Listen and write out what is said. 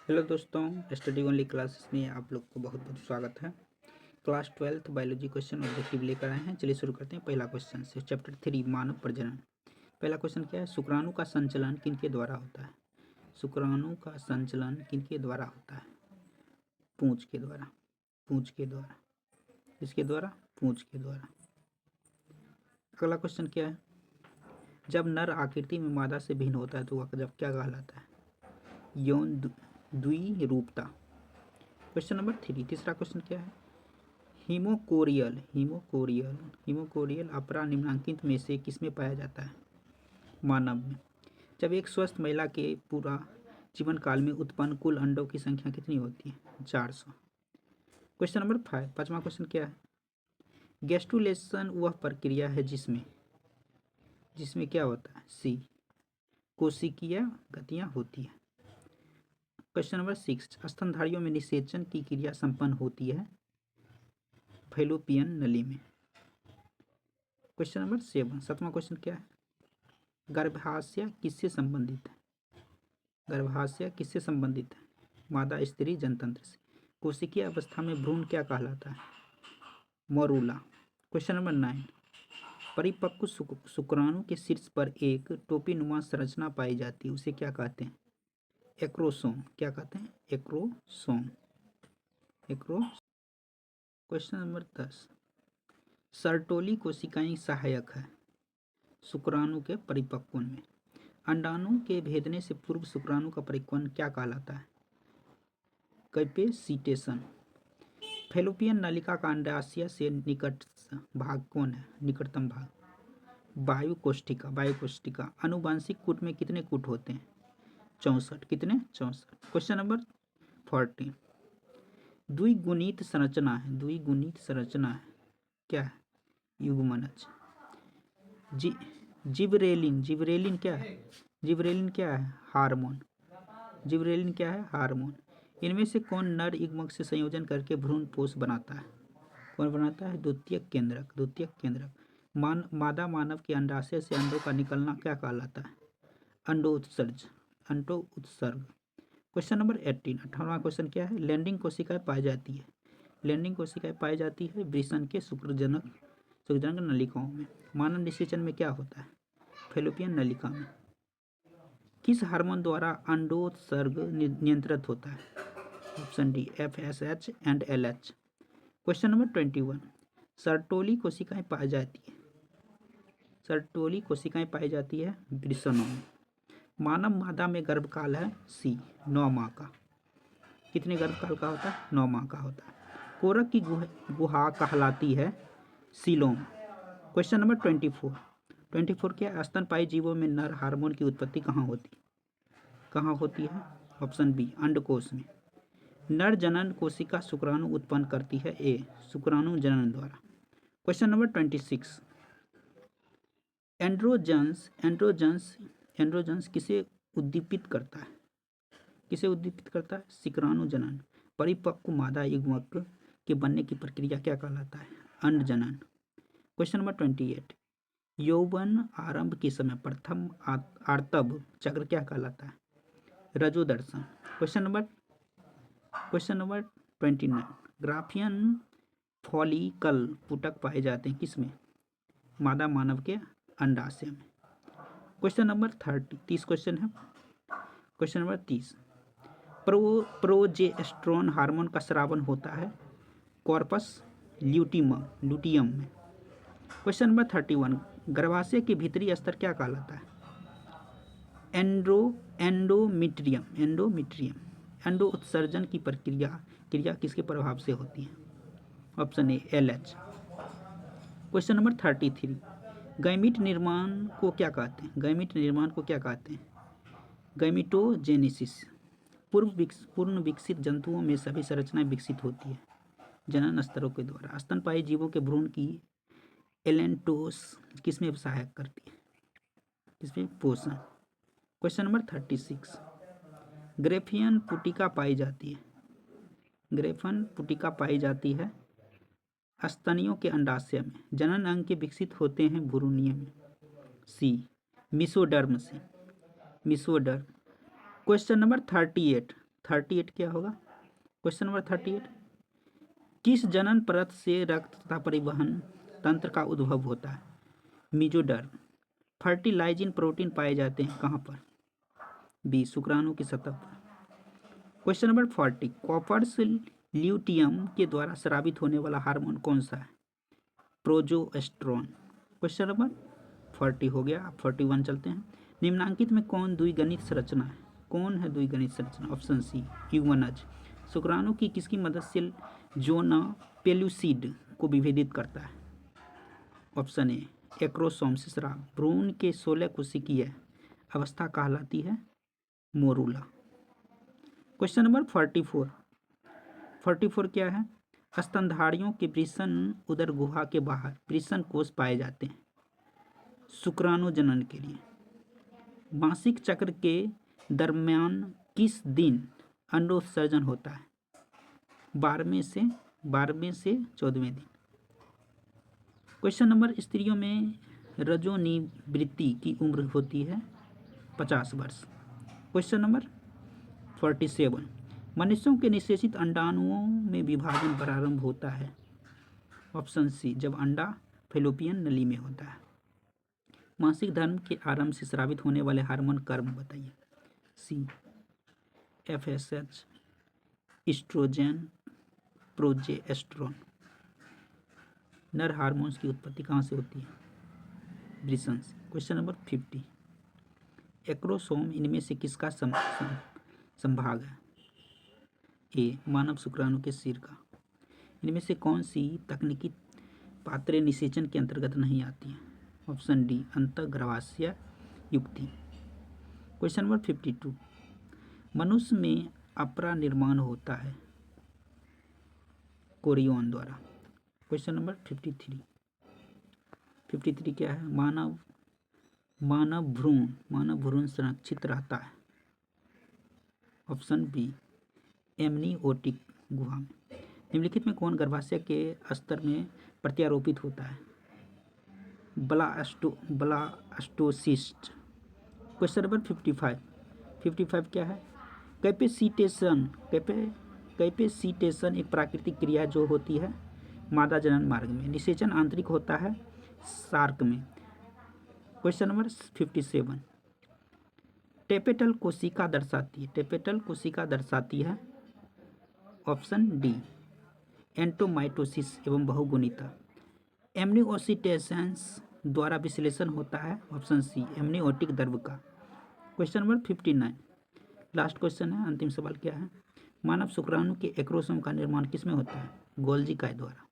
Hello दोस्तों, study only classes में आप लोग को बहुत बहुत स्वागत है। Class 12th biology question objective लेकर आए हैं। चलिए शुरू करते हैं। पहला क्वेश्चन से चैप्टर 3 मानव प्रजनन। पहला क्वेश्चन क्या है? शुक्राणु का संचलन किनके द्वारा होता है? शुक्राणु का संचलन किनके द्वारा होता है? पूंछ के द्वारा। पूंछ के द्वारा। किसके द्वारा? पूंछ के द्वारा। अगला क्वेश्चन क्या है? जब नर आकृति में मादा से भिन्न होता है तो वह जब क्या कहलाता है? यौन द्विरूपता। Question number 3। तीसरा क्वेश्चन क्या है? हीमोकोरियल हीमोकोरियल हीमोकोरियल अपरा निम्नलिखित में से किसमें पाया जाता है? मानव में। जब एक स्वस्थ महिला के पूरा जीवन काल में उत्पन्न कुल अंडों की संख्या कितनी होती है? 400। Question number 5। पांचवा क्वेश्चन क्या है? गैस्ट्रुलेशन वह प्रक्रिया है जिसमें जिसमें क्या होता है? सी, कोशिकीय गतियां होती है। Question number 6। स्तनधारियों में निषेचन की क्रिया संपन्न होती है फैलोपियन नली में। Question number 7। सातवां क्वेश्चन क्या है? गर्भाशय किससे संबंधित है? गर्भाशय किससे संबंधित है? मादा स्त्री जनतंत्र से। कोशिकीय अवस्था में भ्रूण क्या कहलाता है? मरूला। Question number 9। परिपक्व शुक्राणु के शीर्ष पर एक टोपीनुमा संरचना पाई जाती है, उसे क्या कहते हैं? एक्रोसोम। क्या कहते हैं? एक्रोसोम। Question number 10। सर्टोली कोशिकाएं सहायक है शुक्राणु के परिपक्वन में। अंडाणु के भेदने से पूर्व शुक्राणु का परिपक्वन क्या कहलाता है? कैपेसिटेशन। फैलोपियन नलिका का अंडाशय से निकट भाग कौन है? निकटतम भाग वायु कोष्ठिका। आनुवंशिक कूट में कितने कूट होते हैं? 64। कितने? 64। Question number 14। द्विगुणित संरचना है क्या है? युग्मनज। जिबरेलिन क्या है? हार्मोन। इनमें से कौन नर युग्मक से संयोजन करके भ्रूण पोष बनाता है? कौन बनाता है? द्वितीयक केंद्रक। मादा मानव के अंडाशय से अंडों का निकलना क्या कहलाता है? अंडोत्सर्ग। Question number 18। 18वां क्वेश्चन क्या है? लैंडिंग कोशिकाएं पाई जाती है वृषण के शुक्रजनक नलिकाओं में। मानव निषेचन में क्या होता है? फैलोपियन नलिका में। किस हार्मोन द्वारा अंडोत्सर्ग नियंत्रित होता है? Option D, FSH and LH। Question number 21। Sertoli कोशिकाएं पाई जाती है वृषणों में। मानव मादा में गर्भकाल है सी, 9 माह का। कितने गर्भकाल का होता है? 9 माह का होता है। कोरक की गुहा कहलाती है सीलोम। क्वेश्चन नंबर 24 क्या? स्तनपायी जीवों में नर हार्मोन की उत्पत्ति कहाँ होती है? ऑप्शन बी, अंडकोश में। नर जनन कोशिका शुक्राणु उत्पन्न करती है ए, शुक्राणु जनन द्वारा। Question number 26। एंड्रोजन्स किसे उद्दीपित करता है? शुक्राणु जनन। परिपक्व मादा युग्मक के बनने की प्रक्रिया क्या कहलाता है? अंड जनन। Question number 28। यौवन आरंभ के समय प्रथम आर्तव चक्र क्या कहलाता है? रजोदर्शन। Question number 29। ग्राफियन फॉलिकल पुटक पाए जाते हैं किसमें? मादा मानव के अंडाशय में। क्वेश्चन नंबर 30 क्वेश्चन है। Question number 30। प्रोजेस्टेरोन हार्मोन का स्रावन होता है कॉर्पस ल्यूटियम में। Question number 31। गर्भाशय के भीतरी स्तर क्या कहलाता है? एंडोमीट्रियम। एंडो उत्सर्जन की क्रिया किसके प्रभाव से होती है? Option A, LH। Question number 33। Gamete निर्माण को क्या कहते हैं? गैमीटोजेनेसिस। पूर्ण विकसित जंतुओं में सभी संरचनाएं विकसित होती है जनन स्तरों के द्वारा। स्तनपायी जीवों के भ्रूण की एलेंटोस किसमें सहायक करती है? किसमें? पोषण। Question number 36। ग्रेफियन पुटिका पाई जाती है स्तनियों के अंडाशय में। जनन अंग के विकसित होते हैं भ्रूणीय में। सी, मिसोडर्म से। Question number 38। 38 क्या होगा? क्वेश्चन नंबर 38, किस जनन परत से रक्त तथा परिवहन तंत्र का उद्भव होता है? मीजोडर्म। फर्टिलाइजिंग प्रोटीन पाए जाते हैं कहाँ पर? बी, शुक्राणु की सतह पर। क्वेश्चन नंबर 40, कॉपर्स ल्यूटियम के द्वारा स्रावित होने वाला हार्मोन कौन सा है? प्रोजेस्टेरोन। क्वेश्चन नंबर 40 हो गया। अब 41 चलते हैं। निम्नांकित में कौन द्विगणित संरचना है? कौन है द्विगणित संरचना? ऑप्शन सी, यूवनज। शुक्राणु की किसकी मदद से जोना पेल्यूसिड को विभेदित करता है? ऑप्शन ए, एक्रोसोम से स्राव। भ्रूण के 16 कोशिकीय अवस्था कहलाती है मोरूला। क्वेश्चन नंबर 44, 44 क्या है? स्तनधारियों के वृषण उदर गुहा के बाहर वृषण कोष पाए जाते हैं शुक्राणु जनन के लिए। मासिक चक्र के दरम्यान किस दिन अंडोत्सर्जन होता है? 12वें से 14वें दिन। क्वेश्चन नंबर, स्त्रियों में रजोनिवृत्ति की उम्र होती है 50 वर्ष। क्वेश्चन नंबर 47, मनुष्यों के निषेचित अंडाणुओं में विभाजन प्रारंभ होता है? ऑप्शन सी, जब अंडा फैलोपियन नली में होता है। मासिक धर्म के आरंभ से स्रावित होने वाले हार्मोन कर्म बताइए? सी, FSH, एस्ट्रोजन, प्रोजेस्टेरोन। नर हार्मोन्स की उत्पत्ति कहाँ से होती है? वृषण से। क्वेश्चन नंबर 50, एक्रोसोम इनमें से किसका संभाग है? ए, मानव शुक्राणु के सिर का। इनमें से कौन सी तकनीकी पात्रे निषेचन के अंतर्गत नहीं आती है? ऑप्शन डी, अंतर्गर्भाशय युक्ति। क्वेश्चन नंबर 52, मनुष्य में अपरा निर्माण होता है कोरियन द्वारा। क्वेश्चन नंबर 53, 53 क्या है? मानव भ्रूण संरक्षित रहता है। ऑप्शन बी, एमनियोटिक गुहा में। निम्नलिखित में कौन गर्भाशय के स्तर में प्रत्यारोपित होता है? ब्लास्टोसिस्ट। क्वेश्चन नंबर 55, 55 क्या है? कैपेसिटेशन एक प्राकृतिक क्रिया जो होती है मादा जनन मार्ग में। निषेचन आंतरिक होता है सार्क में। क्वेश्चन नंबर 57, टेपेटल कोशिका दर्शाती है ऑप्शन डी, एंटोमाइटोसिस एवं बहुगुणिता। एमनियोसिटेशंस द्वारा विश्लेषण होता है ऑप्शन सी, एमनियोटिक द्रव का। क्वेश्चन नंबर 59, लास्ट क्वेश्चन है, अंतिम सवाल क्या है? मानव शुक्राणु के एक्रोसोम का निर्माण किसमें होता है? गोल्जी काय द्वारा।